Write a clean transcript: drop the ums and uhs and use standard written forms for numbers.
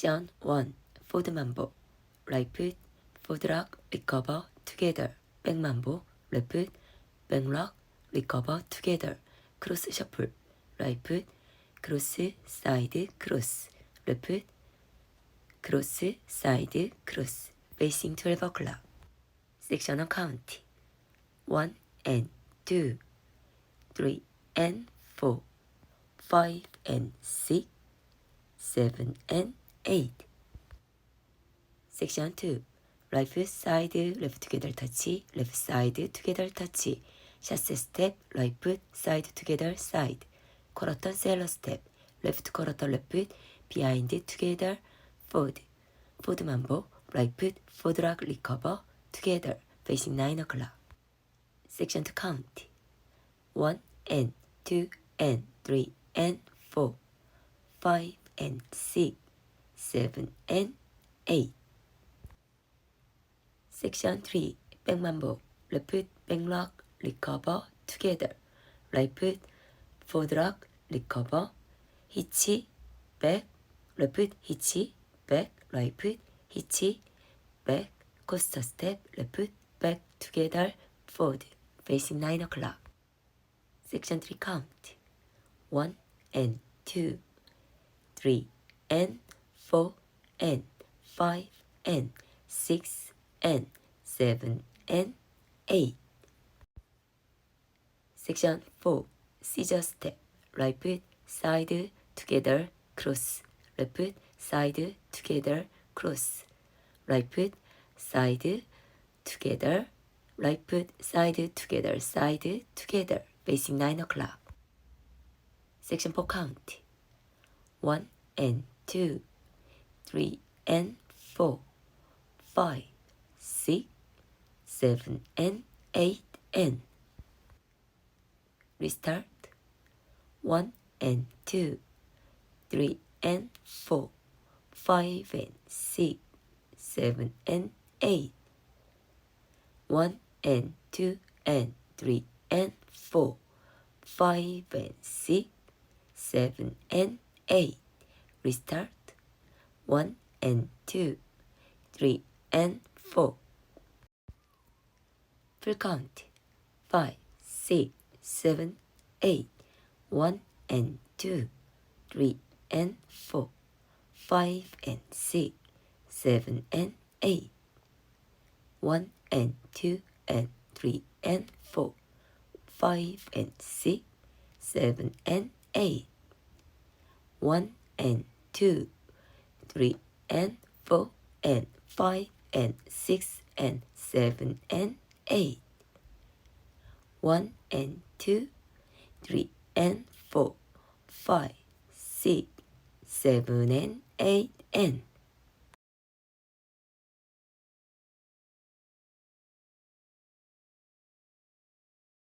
Section 1. Forward Mambo. Right foot, forward rock, recover, together. Back Mambo. Left foot, back rock, recover, together. Cross shuffle. Right foot, cross, side, cross. Left foot, cross, side, cross. Facing 12 o'clock. Section count. 1 and 2, 3 and 4, 5 and 6, 7 and 8. Section 2. Right foot side, left together touch, left side together touch. Chasse step, right foot side together side. Quarter cello step, left quarter left foot, behind together, forward. Forward mambo, right foot, forward rock recover, together, facing 9 o'clock. Section 2 count. 1 and 2 and 3 and 4, 5 and 6, 7 and 8. Section 3. Back mambo. Left foot, back rock, recover, together. Right foot, forward rock, recover, hitch, back, left foot, hitch, back, right foot, hitch, back, coaster step, left foot, back, together, forward, facing 9 o'clock. Section 3 count. 1 and 2, 3 and 4 and 5 and 6 and 7 and 8. Section 4. Scissor step. Right foot, side, together, cross. Left foot, side, together, cross. Right foot, side, together. Right foot, side, together, side, together. Facing 9 o'clock. Section 4 count. 1 and 2, 3 and 4, 5, 6, 7 and 8 and. Restart. 1 and 2, 3 and 4, 5 and 6, 7 and 8. 1 and 2 and 3 and 4, 5 and 6, 7 and 8. Restart. 1 and 2, 3 and 4. Full count. 5, 6, 7, 8. 1 and 2, 3 and 4, 5 and 6, 7 and 8. 1 and 2 and 3 and 4, 5 and 6, 7 and 8. 1 and 2, 3 and 4 and 5 and 6 and 7 and 8. 1 and 2, 3 and 4, 5, 6, 7 and 8 and.